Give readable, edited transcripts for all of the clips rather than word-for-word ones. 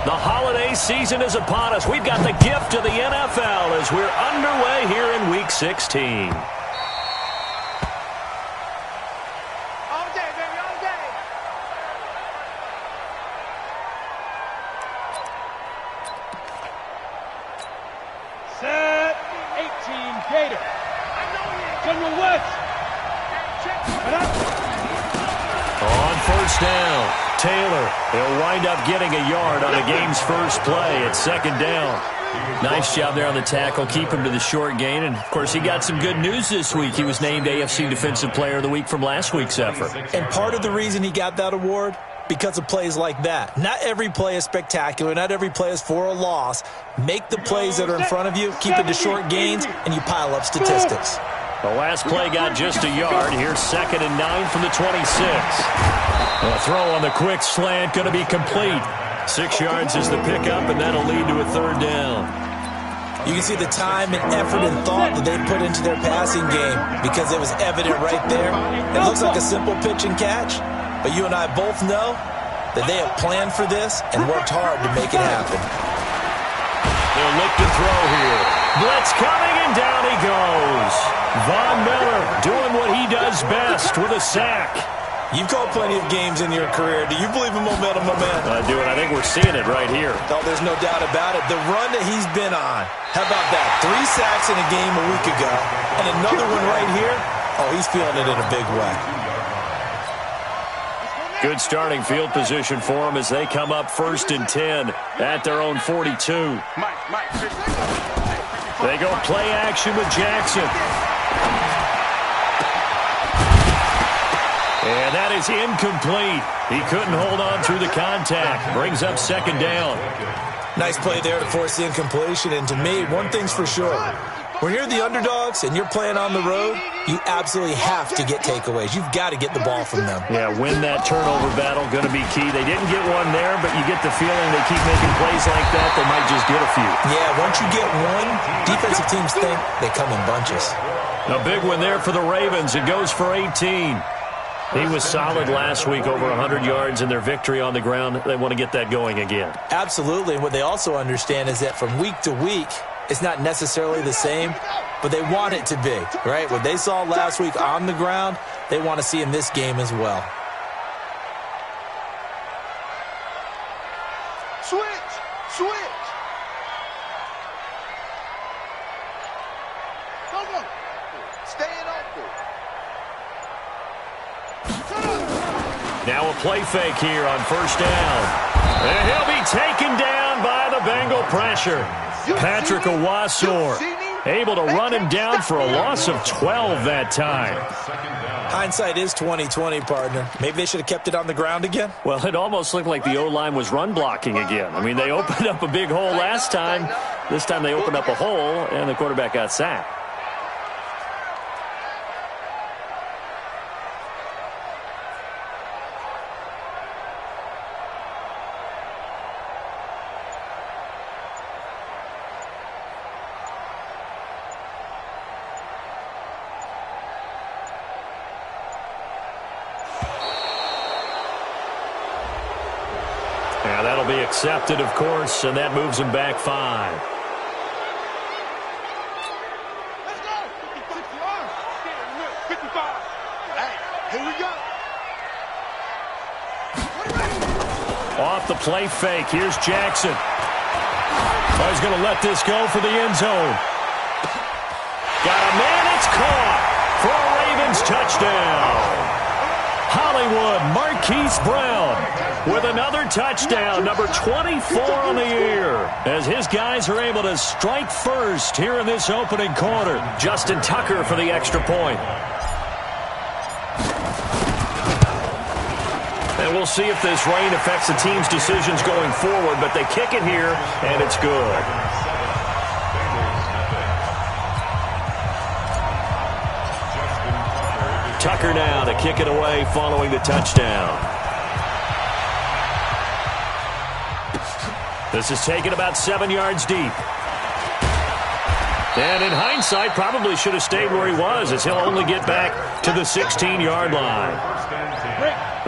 The holiday season is upon us. We've got the gift of the NFL as we're underway here in Week 16. Set 18 Gator. General West. On first down, Taylor. He'll wind up getting a yard on the game's first play at second down. Nice job there on the tackle. Keep him to the short gain. And, of course, he got some good news this week. He was named AFC Defensive Player of the Week from last week's effort. And part of the reason he got that award, because of plays like that. Not every play is spectacular. Not every play is for a loss. Make the plays that are in front of you, keep it to short gains, and you pile up statistics. The last play got just a yard. Here's 2nd and 9 from the 26. A throw on the quick slant going to be complete. 6 yards is the pickup, and that'll lead to a third down. You can see the time and effort and thought that they put into their passing game because it was evident right there. It looks like a simple pitch and catch, but you and I both know that they have planned for this and worked hard to make it happen. They'll look to throw here. Blitz coming, and down he goes. Von Miller doing what he does best with a sack. You've called plenty of games in your career. Do you believe in momentum, my man? I do, and I think we're seeing it right here. Oh, there's no doubt about it. The run that he's been on. How about that? 3 sacks in a game a week ago, and another one right here. Oh, he's feeling it in a big way. Good starting field position for them as they come up 1st and 10 at their own 42. They go play action with Jackson. And that is incomplete. He couldn't hold on through the contact. Brings up 2nd down. Nice play there to force the incompletion. And to me, one thing's for sure. When you're the underdogs and you're playing on the road, you absolutely have to get takeaways. You've got to get the ball from them. Yeah, win that turnover battle, going to be key. They didn't get one there, but you get the feeling they keep making plays like that, they might just get a few. Yeah, once you get one, defensive teams think they come in bunches. A big one there for the Ravens. It goes for 18. He was solid last week, over 100 yards in their victory on the ground. They want to get that going again. Absolutely. And what they also understand is that from week to week, it's not necessarily the same, but they want it to be, right? What they saw last week on the ground, they want to see in this game as well. Switch. Go. Staying open. Now a play fake here on first down. And he'll be taken down by the Bengal pressure. Patrick Owasor able to run him down for a loss of 12 that time. Hindsight is 20/20, partner. Maybe they should have kept it on the ground again. Well, it almost looked like the O-line was run blocking again. I mean, they opened up a big hole last time. This time they opened up a hole, and the quarterback got sacked. Now that'll be accepted, of course, and that moves him back 5. Let's go. 55. Hey, here we go. Off the play fake, here's Jackson. Oh, he's going to let this go for the end zone. Got a man, it's caught for a Ravens touchdown. Hollywood Marquise Brown with another touchdown, number 24 on the year, as his guys are able to strike first here in this opening quarter. Justin Tucker for the extra point. And we'll see if this rain affects the team's decisions going forward, but they kick it here, and it's good. Tucker now to kick it away following the touchdown. This is taken about 7 yards deep. And in hindsight, probably should have stayed where he was, as he'll only get back to the 16-yard line.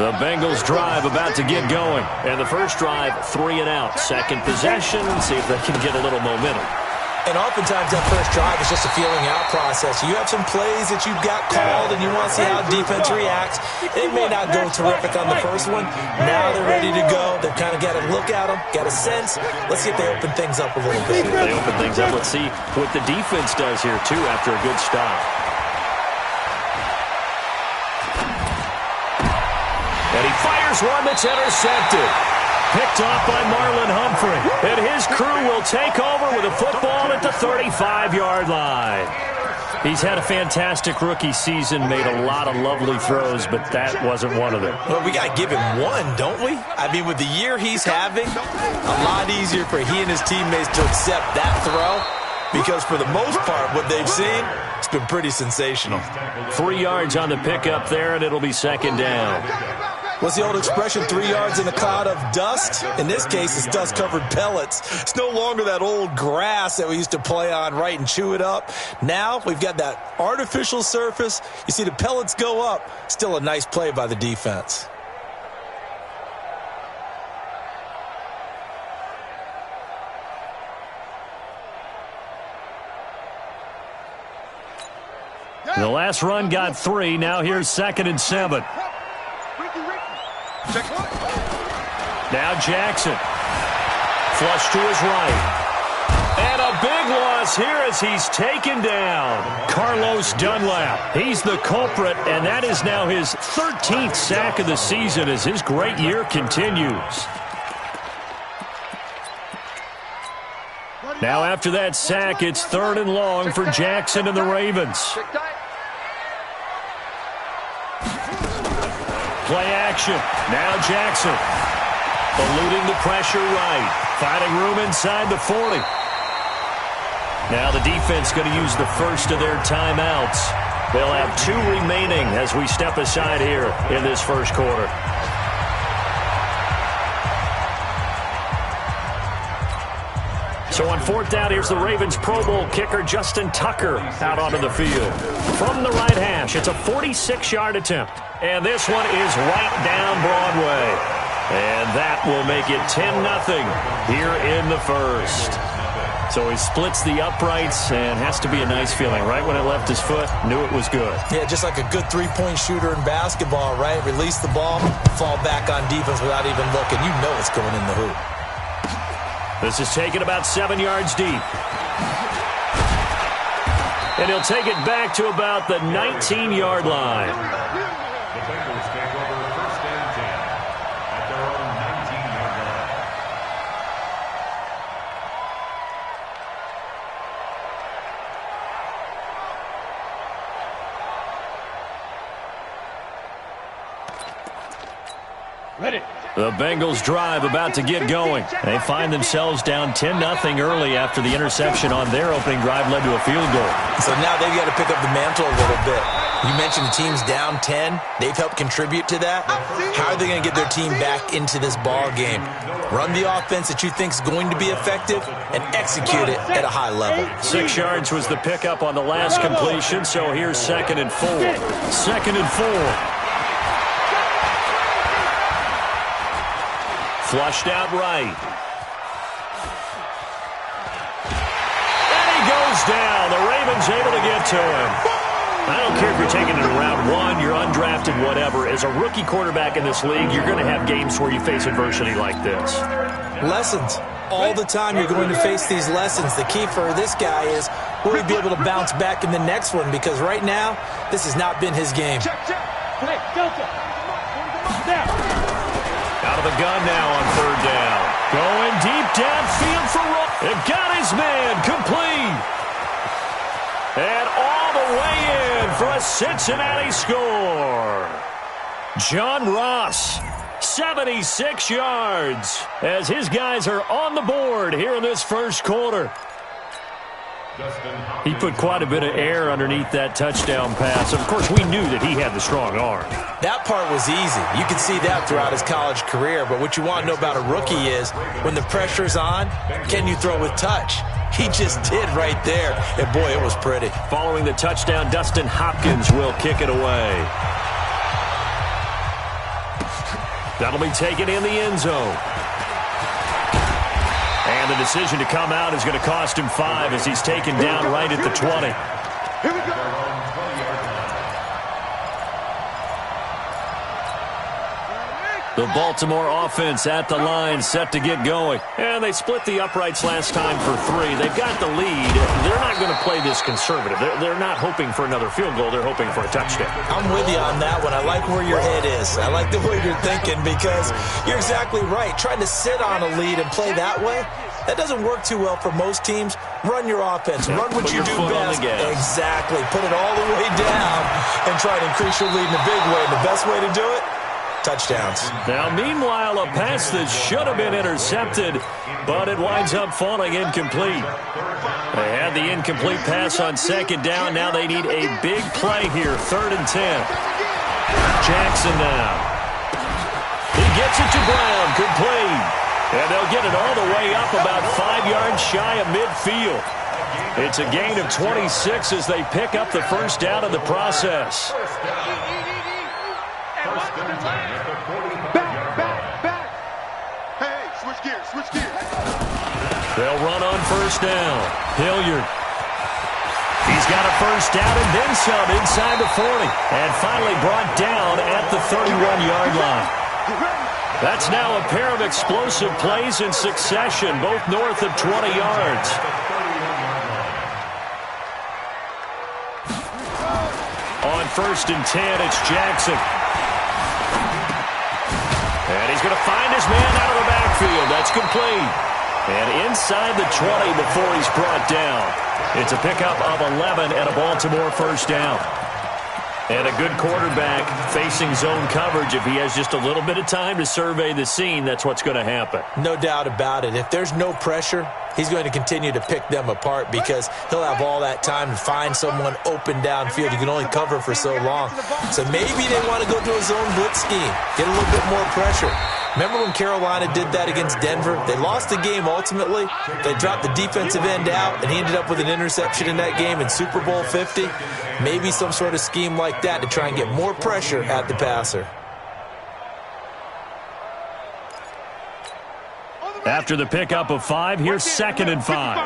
The Bengals drive about to get going. And the first drive, 3 and out. Second possession, see if they can get a little momentum. And oftentimes that first drive is just a feeling out process. You have some plays that you've got called and you want to see how defense reacts. It may not go terrific on the first one. Now they're ready to go. They've kind of got a look at them, got a sense. Let's see if they open things up a little bit. If they open things up, let's see what the defense does here, too, after a good stop. And he fires one that's intercepted. Picked off by Marlon Humphrey. And his crew will take over with a football at the 35-yard line. He's had a fantastic rookie season, made a lot of lovely throws, but that wasn't one of them. Well, we got to give him one, don't we? I mean, with the year he's having, a lot easier for he and his teammates to accept that throw because for the most part, what they've seen, it's been pretty sensational. 3 yards on the pickup there, and it'll be second down. What's the old expression, 3 yards in a cloud of dust? In this case, it's dust-covered pellets. It's no longer that old grass that we used to play on, right, and chew it up. Now we've got that artificial surface. You see the pellets go up. Still a nice play by the defense. The last run got 3. Now here's 2nd and 7. Now Jackson. Flush to his right. And a big loss here as he's taken down. Carlos Dunlap. He's the culprit, and that is now his 13th sack of the season as his great year continues. Now after that sack, it's 3rd and long for Jackson and the Ravens. Play action. Now Jackson. Eluding the pressure right. Finding room inside the 40. Now the defense going to use the first of their timeouts. They'll have 2 remaining as we step aside here in this first quarter. So on 4th down, here's the Ravens Pro Bowl kicker Justin Tucker out onto the field. From the right hash, it's a 46-yard attempt. And this one is right down Broadway. And that will make it 10-0 here in the first. So he splits the uprights and has to be a nice feeling. Right when it left his foot, knew it was good. Yeah, just like a good three-point shooter in basketball, right? Release the ball, fall back on defense without even looking. You know it's going in the hoop. This is taken about 7 yards deep. And he'll take it back to about the 19-yard line. The Bengals drive about to get going. They find themselves down 10-0 early after the interception on their opening drive led to a field goal. So now they've got to pick up the mantle a little bit. You mentioned the team's down 10. They've helped contribute to that. How are they going to get their team back into this ball game? Run the offense that you think is going to be effective and execute it at a high level. 6 yards was the pickup on the last completion, so here's 2nd and 4. 2nd and 4. Flushed out right. And he goes down. The Ravens able to get to him. I don't care if you're taking it in round 1, you're undrafted, whatever. As a rookie quarterback in this league, you're going to have games where you face adversity like this. Lessons. All the time you're going to face these lessons. The key for this guy is will he be able to bounce back in the next one? Because right now, this has not been his game. Hey, Delta. Now. Out of the gun now on 3rd down. Going deep downfield for Ross. They've got his man complete. And all the way in for a Cincinnati score. John Ross, 76 yards, as his guys are on the board here in this first quarter. He put quite a bit of air underneath that touchdown pass. Of course, we knew that he had the strong arm. That part was easy. You could see that throughout his college career. But what you want to know about a rookie is when the pressure's on, can you throw with touch? He just did right there. And, boy, it was pretty. Following the touchdown, Dustin Hopkins will kick it away. That'll be taken in the end zone. And the decision to come out is going to cost him 5 as he's taken down right at the 20. Here we go. The Baltimore offense at the line, set to get going. And they split the uprights last time for 3. They've got the lead. They're not going to play this conservative. They're not hoping for another field goal. They're hoping for a touchdown. I'm with you on that one. I like where your head is. I like the way you're thinking because you're exactly right. Trying to sit on a lead and play that way, that doesn't work too well for most teams. Run your offense. Run what you do best. Exactly. Put it all the way down and try to increase your lead in a big way. And the best way to do it? Touchdowns. Now, meanwhile, a pass that should have been intercepted, but it winds up falling incomplete. They had the incomplete pass on second down. Now they need a big play here, 3rd and 10. Jackson now. He gets it to Brown, complete. And they'll get it all the way up about 5 yards shy of midfield. It's a gain of 26 as they pick up the first down in the process. Back. Hey, switch gears. They'll run on first down. Hilliard. He's got a first down and then some inside the 40. And finally brought down at the 31-yard line. That's now a pair of explosive plays in succession, both north of 20 yards. On 1st and 10, it's Jackson. And he's going to find his man out of the backfield. That's complete. And inside the 20 before he's brought down. It's a pickup of 11 and a Baltimore first down. And a good quarterback facing zone coverage. If he has just a little bit of time to survey the scene, that's what's going to happen. No doubt about it. If there's no pressure, he's going to continue to pick them apart because he'll have all that time to find someone open downfield. You can only cover for so long. So maybe they want to go to a zone blitz scheme, get a little bit more pressure. Remember when Carolina did that against Denver? They lost the game ultimately. They dropped the defensive end out, and he ended up with an interception in that game in Super Bowl 50. Maybe some sort of scheme like that to try and get more pressure at the passer. After the pickup of 5, here's 2nd and 5.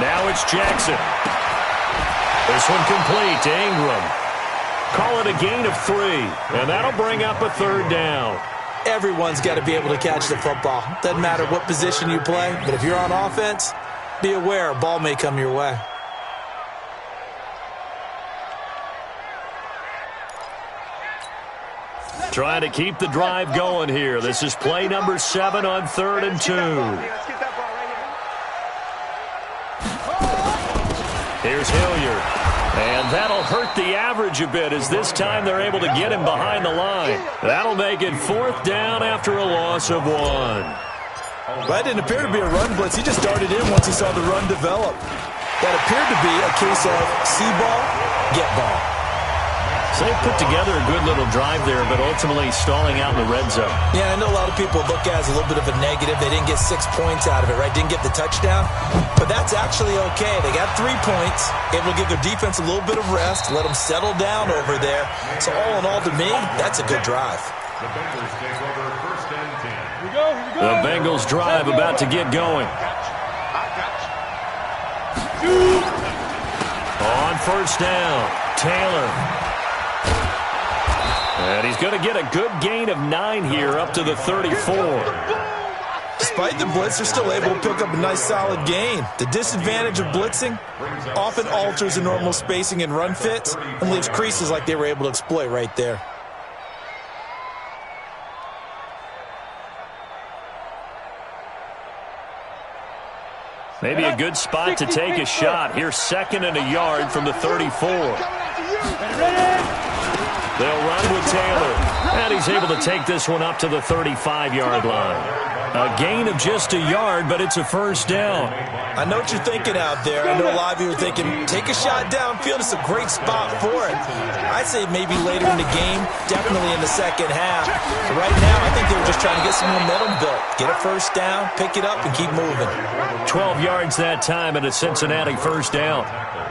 Now it's Jackson. This one complete to Ingram. Call it a gain of 3, and that'll bring up a 3rd down. Everyone's got to be able to catch the football. Doesn't matter what position you play, but if you're on offense, be aware a ball may come your way. Trying to keep the drive going here. This is play number 7 on 3rd and 2. Here's Hilliard. And that'll hurt the average a bit as this time they're able to get him behind the line. That'll make it 4th down after a loss of 1. That didn't appear to be a run blitz. He just started in once he saw the run develop. That appeared to be a case of see ball, get ball. So they put together a good little drive there, but ultimately stalling out in the red zone. Yeah, I know a lot of people look at it as a little bit of a negative. They didn't get 6 points out of it, right? Didn't get the touchdown. But that's actually okay. They got 3 points, able to give their defense a little bit of rest, let them settle down over there. So all in all, to me, that's a good drive. The Bengals take over 1st and 10. Here we go. The Bengals drive about to get going. On 1st down, Taylor. And he's going to get a good gain of 9 here up to the 34. Despite the blitz, they're still able to pick up a nice solid gain. The disadvantage of blitzing often alters the normal spacing and run fits and leaves creases like they were able to exploit right there. Maybe a good spot to take a shot. Here's 2nd and a yard from the 34. They'll run with Taylor. And he's able to take this one up to the 35-yard line. A gain of just a yard, but it's a 1st down. I know what you're thinking out there. I know a lot of you are thinking, take a shot downfield. It's a great spot for it. I'd say maybe later in the game, definitely in the second half. But right now, I think they were just trying to get some momentum built. Get a 1st down, pick it up, and keep moving. 12 yards that time and a Cincinnati 1st down.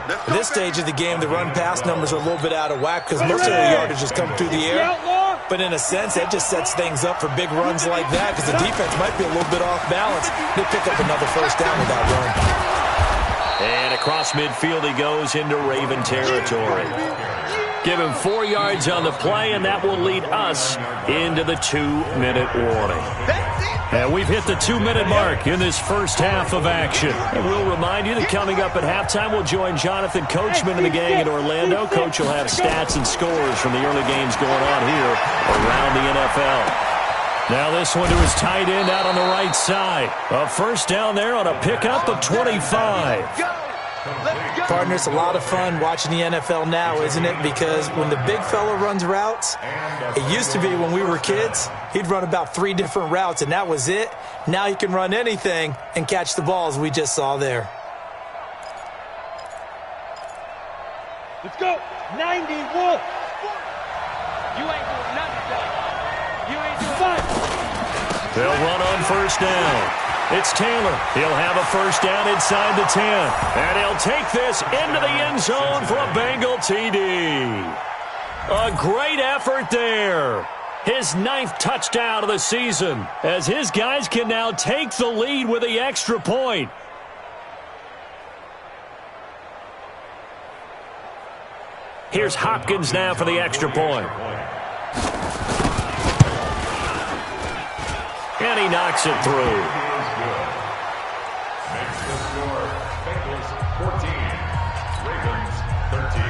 At this stage of the game, the run-pass numbers are a little bit out of whack because most of their yardage has come through the air. But in a sense, that just sets things up for big runs like that because the defense might be a little bit off balance. They pick up another first down with that run. And across midfield he goes into Raven territory. Give him 4 yards on the play, and that will lead us into the 2-minute warning. And we've hit the 2-minute mark in this first half of action. And we'll remind you that coming up at halftime, we'll join Jonathan Coachman and the gang in Orlando. Coach will have stats and scores from the early games going on here around the NFL. Now this one to his tight end out on the right side. A first down there on a pickup of 25. Partner, it's a lot of fun watching the NFL now, isn't it? Because when the big fella runs routes, it used to be when we were kids, he'd run about 3 different routes, and that was it. Now he can run anything and catch the balls we just saw there. Let's go. 90, Wolf. You ain't doing nothing today. You ain't doing nothing. They'll run on first down. It's Taylor. He'll have a first down inside the 10. And he'll take this into the end zone for a Bengal TD. A great effort there. His 9th touchdown of the season as his guys can now take the lead with the extra point. Here's Hopkins now for the extra point. And he knocks it through. Makes the score Bengals 14, Ravens 13.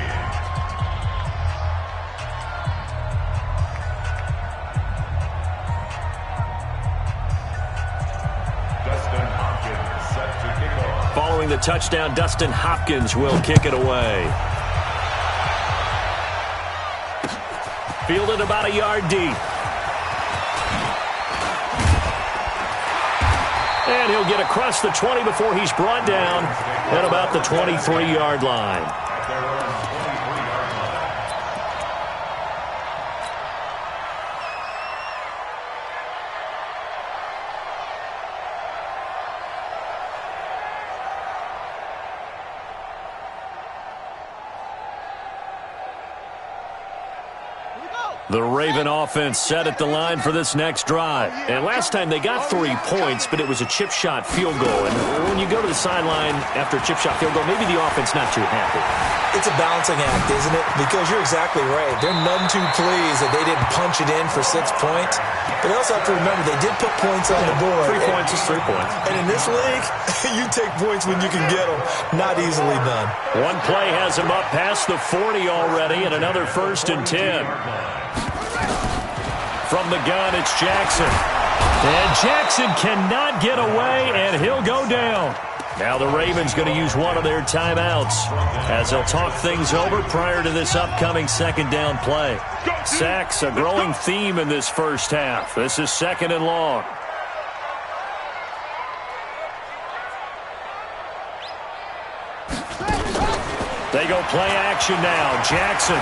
Dustin Hopkins set to kick off. Following the touchdown, Dustin Hopkins will kick it away. Fielded about a yard deep. And he'll get across the 20 before he's brought down at about the 23-yard line. At their own 23-yard line. The Raven offense set at the line for this next drive. And last time they got 3 points, but it was a chip shot field goal. And when you go to the sideline after a chip shot field goal, maybe the offense not too happy. It's a balancing act, isn't it? Because you're exactly right. They're none too pleased that they didn't punch it in for 6 points. But they also have to remember they did put points on the board. 3 points is 3 points. And in this league, you take points when you can get them. Not easily done. One play has him up past the 40 already, and another 1st and 10. From the gun, it's Jackson. And Jackson cannot get away, and he'll go down. Now the Ravens going to use one of their timeouts as they'll talk things over prior to this upcoming 2nd down play. Sacks, a growing theme in this first half. This is 2nd and long. They go play action now. Jackson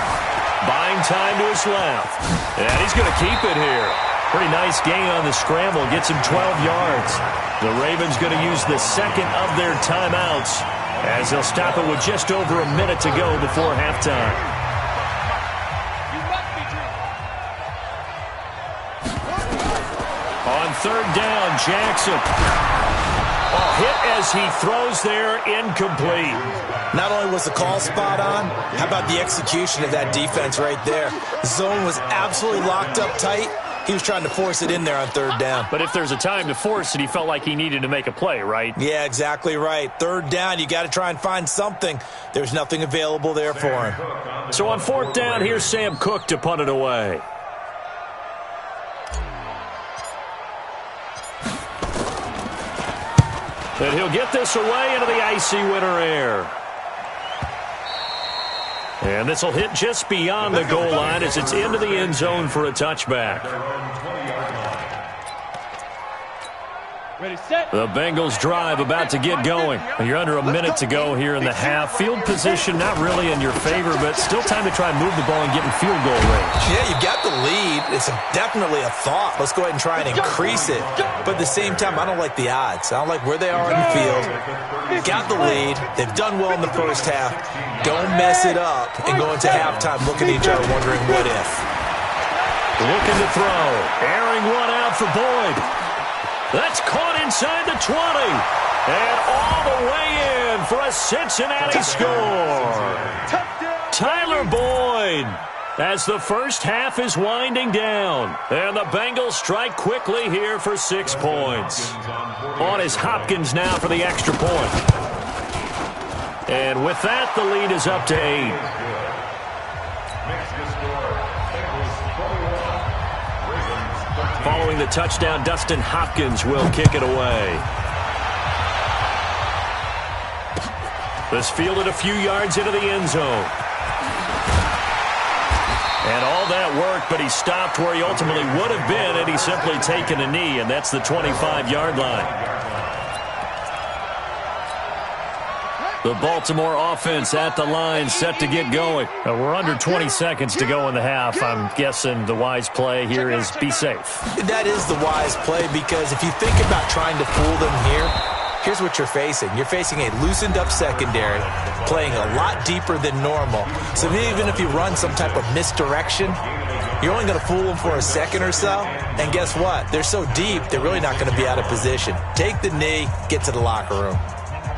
buying time to his left. And he's going to keep it here. Pretty nice gain on the scramble. Gets him 12 yards. The Ravens going to use the 2nd of their timeouts as they'll stop it with just over a minute to go before halftime. On 3rd down, Jackson. Hit as he throws there, incomplete. Not only was the call spot on, how about the execution of that defense right there? The zone was absolutely locked up tight. He was trying to force it in there on 3rd down. But if there's a time to force it, he felt like he needed to make a play, right? Yeah, exactly right. 3rd down, you got to try and find something. There's nothing available there for him. So on 4th down, here's Sam Cook to punt it away. And he'll get this away into the icy winter air. And this will hit just beyond the goal line as it's into the end zone for a touchback. Ready, set. The Bengals drive about to get going. You're under a minute to go here in the half. Field position not really in your favor, but still time to try and move the ball and get in field goal range. Yeah, you got the lead. It's definitely a thought. Let's go ahead and try and increase it. But at the same time, I don't like the odds. I don't like where they are in the field. Got the lead. They've done well in the first half. Don't mess it up and go into halftime looking at each other wondering what if. Looking to throw. Airing one out for Boyd. That's caught inside the 20. And all the way in for a Cincinnati score. Tyler Boyd as the first half is winding down. And the Bengals strike quickly here for 6 points. On is Hopkins now for the extra point. And with that, the lead is up to 8. Following the touchdown, Dustin Hopkins will kick it away. This fielded a few yards into the end zone. And all that work, but he stopped where he ultimately would have been had he simply taken a knee, and that's the 25-yard line. The Baltimore offense at the line, set to get going. We're under 20 seconds to go in the half. I'm guessing the wise play here is be safe. That is the wise play, because if you think about trying to fool them here, here's what you're facing. You're facing a loosened-up secondary, playing a lot deeper than normal. So even if you run some type of misdirection, you're only going to fool them for a second or so. And guess what? They're so deep, they're really not going to be out of position. Take the knee, get to the locker room.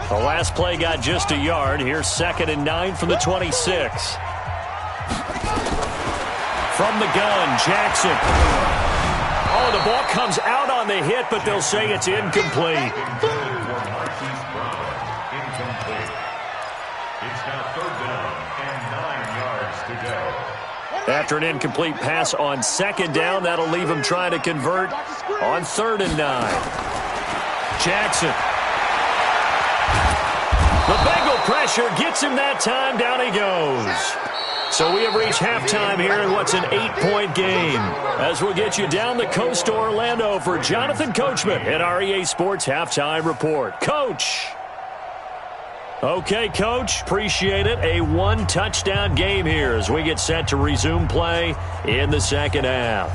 The last play got just a yard. Here's 2nd and 9 from the 26. From the gun, Jackson. Oh, the ball comes out on the hit, but they'll say it's incomplete. It's now 3rd down and 9 yards to go. After an incomplete pass on 2nd down, that'll leave him trying to convert on 3rd and 9. Jackson. The Bengal pressure gets him that time. Down he goes. So we have reached halftime here in what's an 8-point game. As we'll get you down the coast to Orlando for Jonathan Coachman at our EA Sports Halftime Report. Coach. Okay, Coach. Appreciate it. A 1-touchdown game here as we get set to resume play in the 2nd half.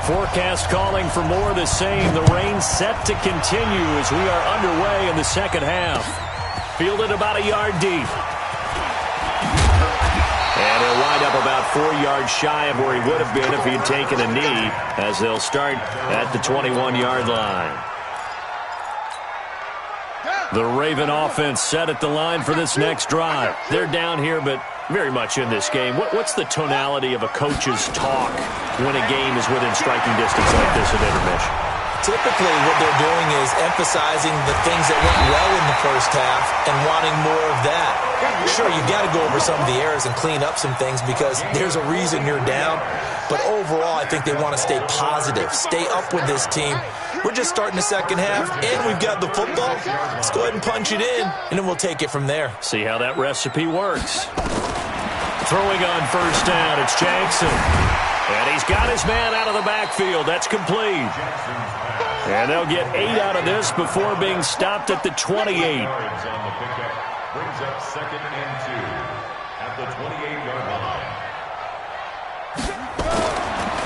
Forecast calling for more of the same. The rain set to continue as we are underway in the 2nd half. Fielded about a yard deep. And he'll wind up about 4 yards shy of where he would have been if he had taken a knee, as they'll start at the 21-yard line. The Raven offense set at the line for this next drive. They're down here, but very much in this game. What's the tonality of a coach's talk when a game is within striking distance like this at intermission? Typically, what they're doing is emphasizing the things that went well in the first half and wanting more of that. Sure, you've got to go over some of the errors and clean up some things because there's a reason you're down. But overall, I think they want to stay positive, stay up with this team. We're just starting the 2nd half, and we've got the football. Let's go ahead and punch it in, and then we'll take it from there. See how that recipe works. Throwing on 1st down, it's Jackson. And he's got his man out of the backfield. That's complete. And they'll get 8 out of this before being stopped at the 28. Brings up 2nd and 2 at the 28-yard line.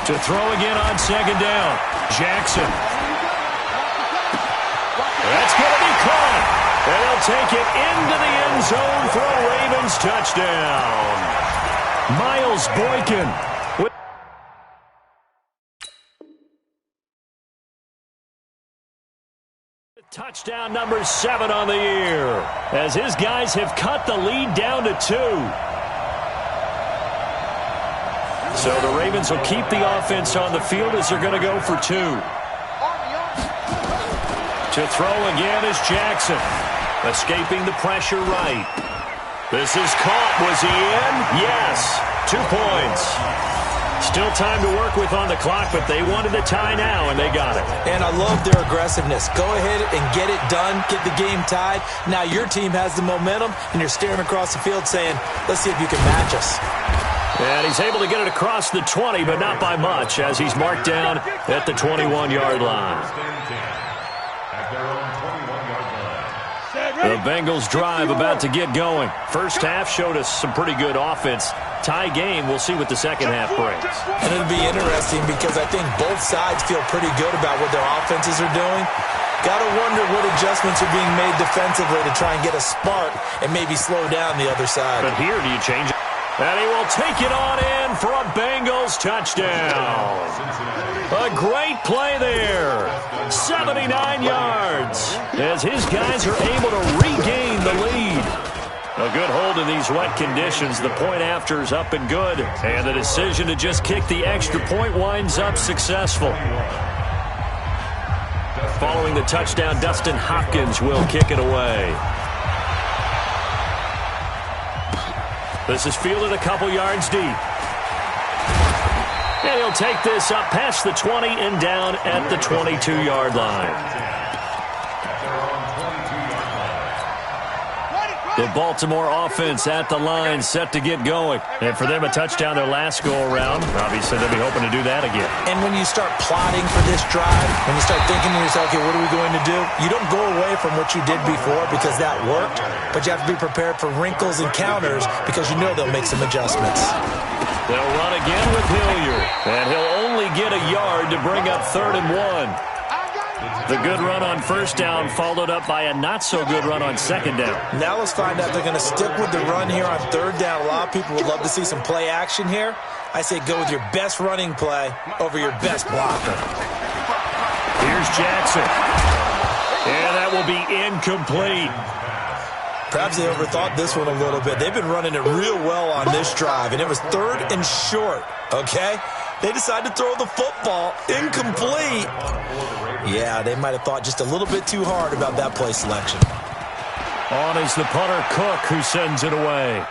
To throw again on 2nd down, Jackson. That's going to be caught. And they'll take it into the end zone for a Ravens touchdown. Miles Boykin. Touchdown number 7 on the year, as his guys have cut the lead down to 2. So the Ravens will keep the offense on the field as they're going to go for 2. To throw again is Jackson, escaping the pressure right. This is caught. Was he in? Yes. 2 points. Still time to work with on the clock, but they wanted the tie now, and they got it. And I love their aggressiveness. Go ahead and get it done, get the game tied. Now your team has the momentum, and you're staring across the field saying, let's see if you can match us. And he's able to get it across the 20, but not by much, as he's marked down at the 21-yard line. The Bengals drive about to get going. First half showed us some pretty good offense. Tie game, we'll see what the second half brings. And it'll be interesting because I think both sides feel pretty good about what their offenses are doing. Got to wonder what adjustments are being made defensively to try and get a spark and maybe slow down the other side. But here, do you change it? And he will take it on in for a Bengals touchdown. A great play there. 79 yards as his guys are able to regain the lead. A good hold in these wet conditions. The point after is up and good. And the decision to just kick the extra point winds up successful. Following the touchdown, Dustin Hopkins will kick it away. This is fielded a couple yards deep. And he'll take this up past the 20 and down at the 22-yard line. The Baltimore offense at the line, set to get going. And for them, a touchdown their last go-around. Obviously, they'll be hoping to do that again. And when you start plotting for this drive, when you start thinking to yourself, okay, what are we going to do? You don't go away from what you did before because that worked, but you have to be prepared for wrinkles and counters because you know they'll make some adjustments. They'll run again with Hilliard, and he'll only get a yard to bring up 3rd and 1. The good run on first down followed up by a not-so-good run on second down. Now let's find out if they're going to stick with the run here on 3rd down. A lot of people would love to see some play action here. I say go with your best running play over your best blocker. Here's Jackson. And that will be incomplete. Perhaps they overthought this one a little bit. They've been running it real well on this drive, and it was 3rd and short, okay? They decided to throw the football incomplete. Yeah, they might have thought just a little bit too hard about that play selection. On is the punter, Cook, who sends it away.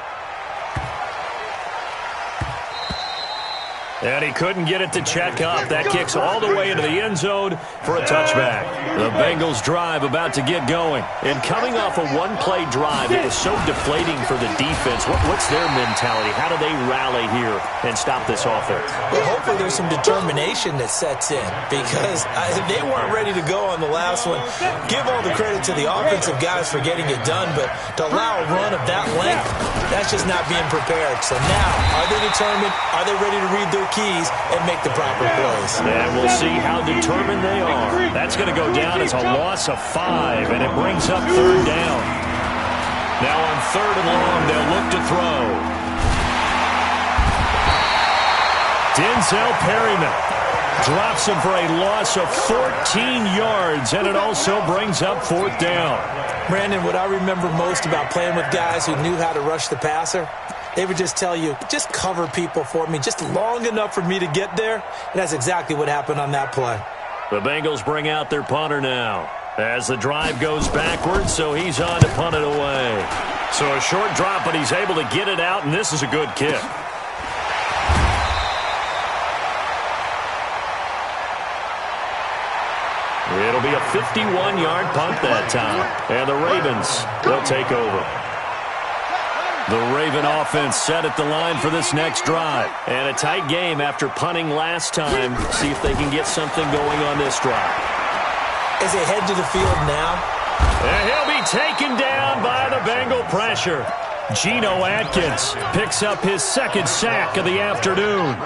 And he couldn't get it to check up. That kicks all the way into the end zone for a touchback. The Bengals drive about to get going. And coming off a one-play drive, it was so deflating for the defense. What's their mentality? How do they rally here and stop this offense? Well, hopefully there's some determination that sets in because they weren't ready to go on the last one. Give all the credit to the offensive guys for getting it done, but to allow a run of that length, that's just not being prepared. So now, are they determined? Are they ready to read their keys and make the proper plays? And we'll see how determined they are. That's going to go down as a loss of 5, and it brings up 3rd down. Now on 3rd and long, they'll look to throw. Denzel Perryman drops him for a loss of 14 yards, and it also brings up 4th down. Brandon, what I remember most about playing with guys who knew how to rush the passer, they would just tell you, just cover people for me, just long enough for me to get there. And that's exactly what happened on that play. The Bengals bring out their punter now as the drive goes backwards, so he's on to punt it away. So a short drop, but he's able to get it out, and this is a good kick. It'll be a 51-yard punt that time. And the Ravens, they'll take over. The Raven offense set at the line for this next drive. And a tight game after punting last time. See if they can get something going on this drive. As they head to the field now. And he'll be taken down by the Bengal pressure. Geno Atkins picks up his 2nd sack of the afternoon.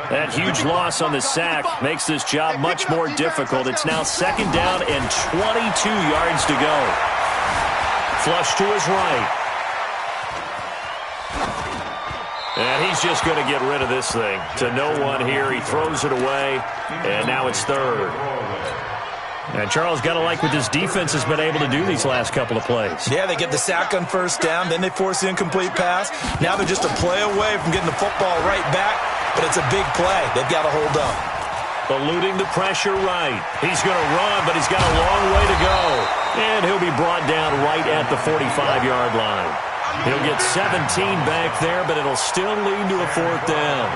That huge loss on the sack makes this job much more difficult. It's now 2nd down and 22 yards to go. Flush to his right. And he's just going to get rid of this thing. To no one here. He throws it away. And now it's 3rd. And Charles, got to like what this defense has been able to do these last couple of plays. Yeah, they get the sack on first down. Then they force the incomplete pass. Now they're just a play away from getting the football right back. But it's a big play. They've got to hold up. Eluding the pressure right. He's going to run, but he's got a long way to go. And he'll be brought down right at the 45-yard line. He'll get 17 back there, but it'll still lead to a 4th down.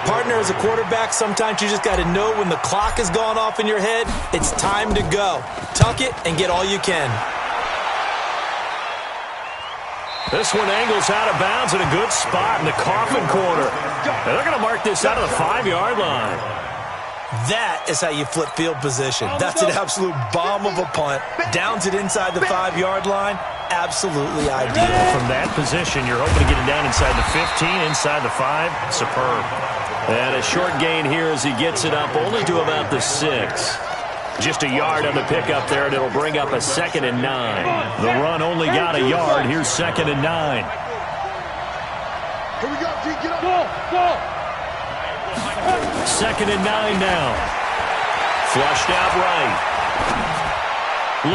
Partner, as a quarterback, sometimes you just got to know when the clock has gone off in your head, it's time to go. Tuck it and get all you can. This one angles out of bounds in a good spot in the coffin corner. And they're going to mark this out of the 5-yard line. That is how you flip field position. That's an absolute bomb of a punt. Downs it inside the 5-yard line. Absolutely ideal. From that position, you're hoping to get it down inside the 15, inside the 5. Superb. And a short gain here as he gets it up only to about the 6. Just a yard on the pickup there, and it'll bring up a 2nd and 9. The run only got a yard. Here's 2nd and 9. Here we go, G. Get up. Go. 2nd and 9 now. Flushed out right.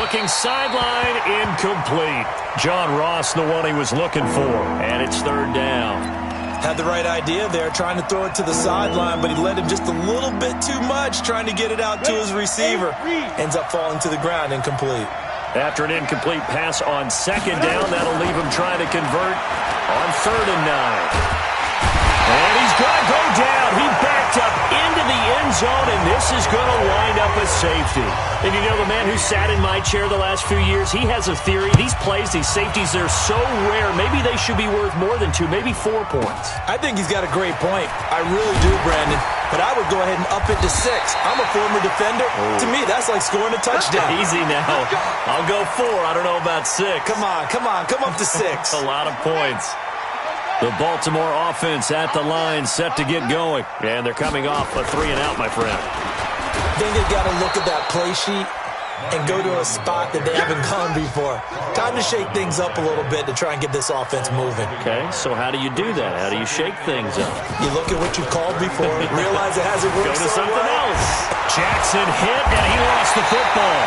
Looking sideline, incomplete. John Ross, the one he was looking for. And it's 3rd down. Had the right idea there, trying to throw it to the sideline, but he led him just a little bit too much, trying to get it out to his receiver. Ends up falling to the ground, incomplete. After an incomplete pass on 2nd down, that'll leave him trying to convert on 3rd and 9. And he's going to go down. He backed up into the end zone, and this is going to wind up a safety. And you know, the man who sat in my chair the last few years, he has a theory. These plays, these safeties, they're so rare. Maybe they should be worth more than 2, maybe 4 points. I think he's got a great point. I really do, Brandon. But I would go ahead and up it to 6. I'm a former defender. To me, that's like scoring a touchdown. Easy now. I'll go 4. I don't know about 6. Come on. Come up to 6. A lot of points. The Baltimore offense at the line, set to get going. And they're coming off a 3 and out, my friend. I think they've got to look at that play sheet and go to a spot that they haven't gone before. Time to shake things up a little bit to try and get this offense moving. Okay, so how do you do that? How do you shake things up? You look at what you called before, realize it hasn't worked. Go to something else. Jackson hit, and he lost the football.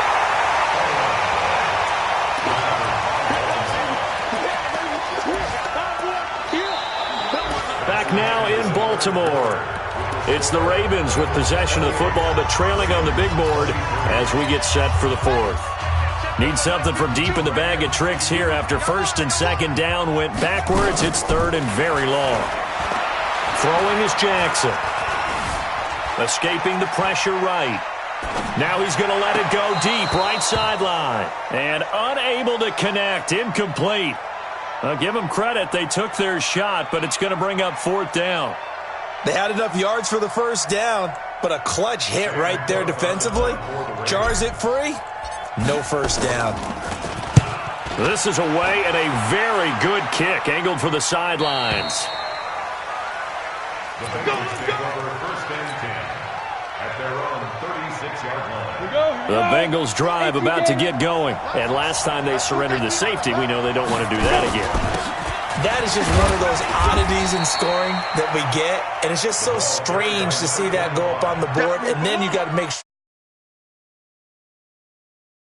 Back now in Baltimore. It's the Ravens with possession of the football, but trailing on the big board as we get set for the 4th. Need something from deep in the bag of tricks here after 1st and 2nd down went backwards. It's 3rd and very long. Throwing is Jackson. Escaping the pressure right. Now he's going to let it go deep, right sideline. And unable to connect, incomplete. I'll give them credit. They took their shot, but it's going to bring up 4th down. They had enough yards for the 1st down, but a clutch hit right there defensively. Jars it free. No 1st down. This is away and a very good kick, angled for the sidelines. The Bengals drive about to get going. And last time they surrendered the safety, we know they don't want to do that again. That is just one of those oddities in scoring that we get. And it's just so strange to see that go up on the board. And then you got to make sure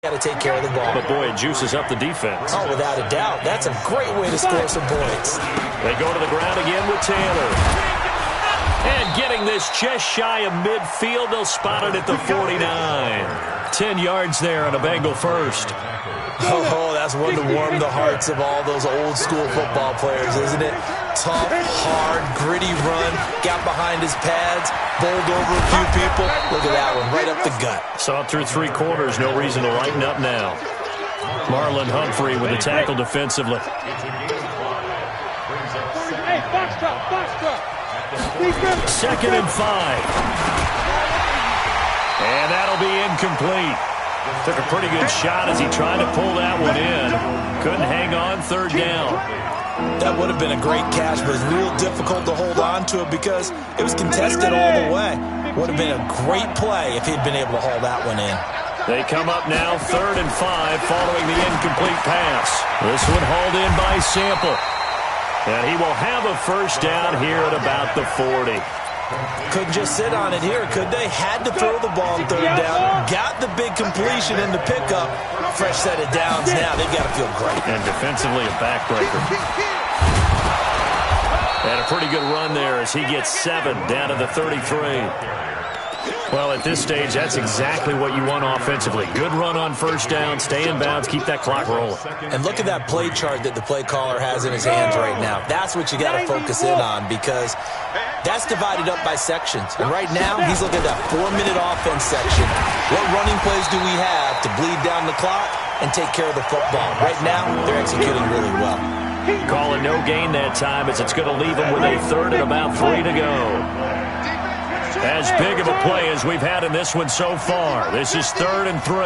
you got to take care of the ball. But boy, it juices up the defense. Oh, without a doubt. That's a great way to score some points. They go to the ground again with Taylor. And getting this just shy of midfield, they'll spot it at the 49. 10 yards there on a Bengal 1st. Oh, that's one to warm the hearts of all those old school football players, isn't it? Tough, hard, gritty run, got behind his pads, bowled over a few people. Look at that one, right up the gut. Saw it through 3 quarters, no reason to lighten up now. Marlon Humphrey with the tackle defensively. Hey, box truck. 2nd and 5. And that'll be incomplete. Took a pretty good shot as he tried to pull that one in. Couldn't hang on 3rd down. That would have been a great catch, but it was real difficult to hold on to it because it was contested all the way. Would have been a great play if he'd been able to haul that one in. They come up now 3rd and 5 following the incomplete pass. This one hauled in by Sample. And he will have a 1st down here at about the 40. Couldn't just sit on it here, could they? Had to throw the ball on 3rd down. Got the big completion in the pickup. Fresh set of downs now. They've got to feel great. And defensively a backbreaker. And a pretty good run there as he gets 7 down to the 33. Well, at this stage, that's exactly what you want offensively. Good run on 1st down, stay in bounds, keep that clock rolling. And look at that play chart that the play caller has in his hands right now. That's what you got to focus in on because that's divided up by sections. And right now, he's looking at that 4-minute offense section. What running plays do we have to bleed down the clock and take care of the football? Right now, they're executing really well. Calling no gain that time as it's going to leave them with a third and about 3 to go. As big of a play as we've had in this one so far. This is 3rd and 3.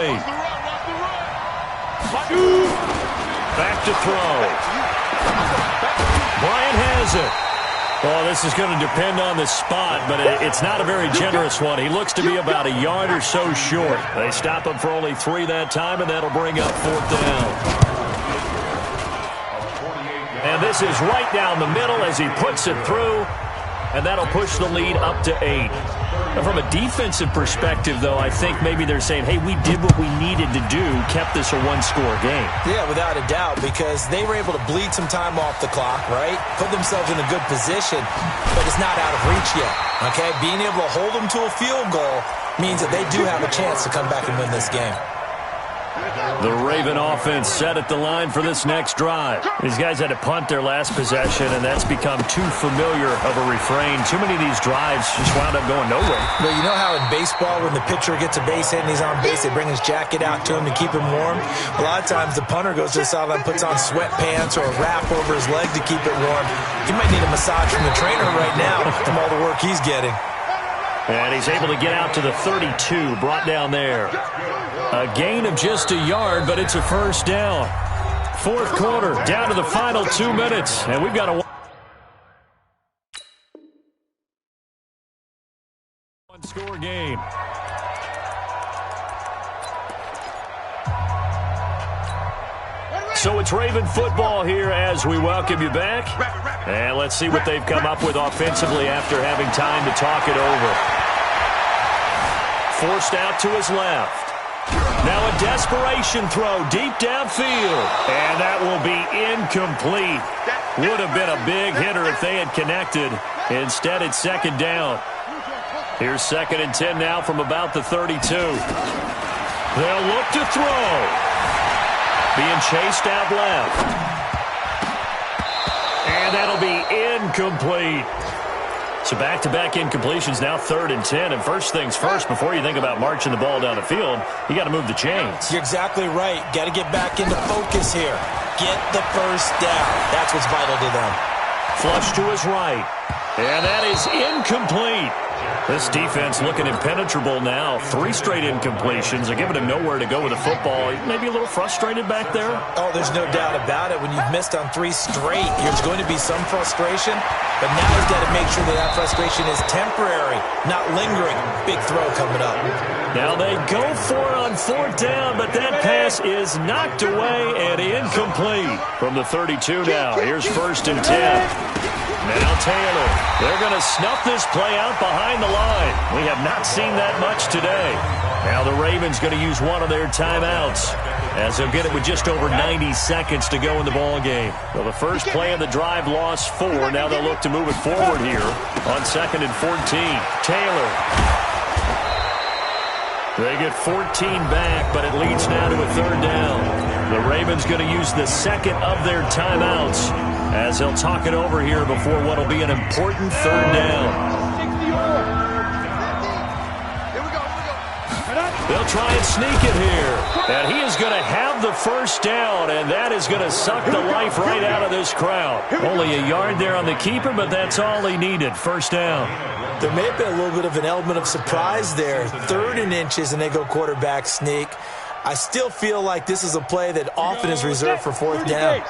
Back to throw. Bryant has it. Well, this is going to depend on the spot, but it's not a very generous one. He looks to be about a yard or so short. They stop him for only 3 that time, and that'll bring up 4th down. And this is right down the middle as he puts it through, and that'll push the lead up to 8. From a defensive perspective, though, I think maybe they're saying, hey, we did what we needed to do, kept this a one-score game. Yeah, without a doubt, because they were able to bleed some time off the clock, right? Put themselves in a good position, but it's not out of reach yet, okay? Being able to hold them to a field goal means that they do have a chance to come back and win this game. The Raven offense set at the line for this next drive. These guys had to punt their last possession, and that's become too familiar of a refrain. Too many of these drives just wound up going nowhere. Well, you know how in baseball when the pitcher gets a base hit and he's on base, they bring his jacket out to him to keep him warm? A lot of times the punter goes to the sideline, puts on sweatpants or a wrap over his leg to keep it warm. He might need a massage from the trainer right now from all the work he's getting. And he's able to get out to the 32, brought down there. A gain of just a yard, but it's a first down. 4th quarter, down to the final 2 minutes, and we've got a one-score game. So it's Raven football here as we welcome you back. And let's see what they've come up with offensively after having time to talk it over. Forced out to his left. Now a desperation throw deep downfield. And that will be incomplete. Would have been a big hitter if they had connected. Instead, it's 2nd down. Here's 2nd and 10 now from about the 32. They'll look to throw. Being chased out left. And that'll be incomplete. So back-to-back incompletions, now 3rd and 10. And first things first, before you think about marching the ball down the field, you got to move the chains. You're exactly right. Got to get back into focus here. Get the first down. That's what's vital to them. Flush to his right. And that is incomplete. This defense looking impenetrable now. 3 straight incompletions. They're giving him nowhere to go with the football. Maybe a little frustrated back there. Oh, there's no doubt about it. When you've missed on 3 straight, there's going to be some frustration. But now he's got to make sure that frustration is temporary, not lingering. Big throw coming up. Now they go for it on 4th down, but that pass is knocked away and incomplete. From the 32 now, here's 1st and 10. Now Taylor. They're going to snuff this play out behind the line. We have not seen that much today. Now the Ravens going to use one of their timeouts as they'll get it with just over 90 seconds to go in the ball game. Well, the first play of the drive lost 4. Now they'll look to move it forward here on 2nd and 14. Taylor. They get 14 back, but it leads now to a 3rd down. The Ravens going to use the 2nd of their timeouts as they'll talk it over here before what will be an important 3rd down. They'll try and sneak it here. And he is going to have the first down, and that is going to suck the life right out of this crowd. Only a yard there on the keeper, but that's all he needed. 1st down. There may have been a little bit of an element of surprise there. 3rd and inches, and they go quarterback sneak. I still feel like this is a play that often is reserved for 4th down.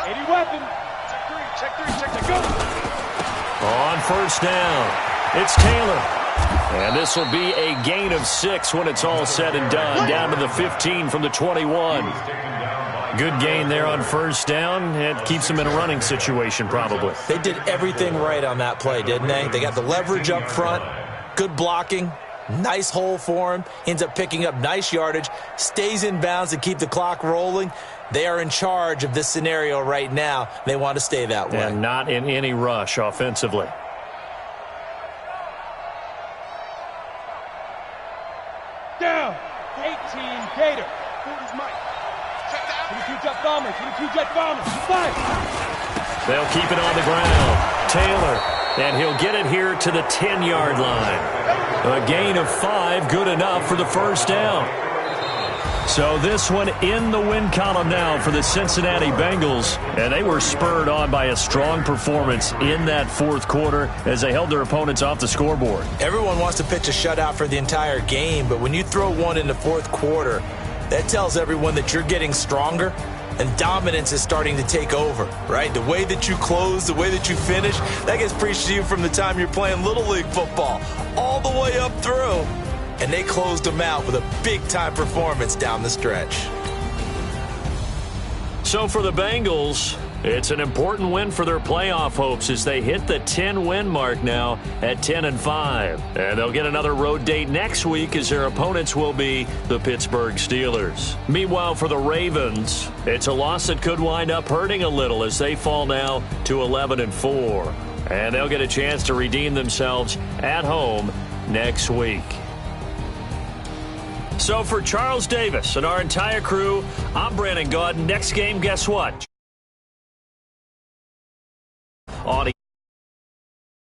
80 weapon. Check 3, go. On 1st down, it's Taylor. And this will be a gain of 6 when it's all said and done. Down to the 15 from the 21. Good gain there on 1st down. It keeps them in a running situation probably. They did everything right on that play, didn't they? They got the leverage up front, good blocking, nice hole for him, ends up picking up nice yardage, stays in bounds to keep the clock rolling. They are in charge of this scenario right now. They want to stay that way. And not in any rush offensively. Down. 18 Gator. 40's Mike. 22 Jet Bombers. 22 Jet Bombers. 5. They'll keep it on the ground. Taylor. And he'll get it here to the 10-yard line. A gain of 5, good enough for the 1st down. So this one in the win column now for the Cincinnati Bengals, and they were spurred on by a strong performance in that fourth quarter as they held their opponents off the scoreboard. Everyone wants to pitch a shutout for the entire game, but when you throw one in the fourth quarter, that tells everyone that you're getting stronger and dominance is starting to take over, right? The way that you close, the way that you finish, that gets preached to you from the time you're playing Little League football all the way up through. And they closed them out with a big-time performance down the stretch. So for the Bengals, it's an important win for their playoff hopes as they hit the 10-win mark now at 10-5. And they'll get another road date next week as their opponents will be the Pittsburgh Steelers. Meanwhile, for the Ravens, it's a loss that could wind up hurting a little as they fall now to 11-4. And they'll get a chance to redeem themselves at home next week. So for Charles Davis and our entire crew, I'm Brandon Gaudin. Next game, guess what?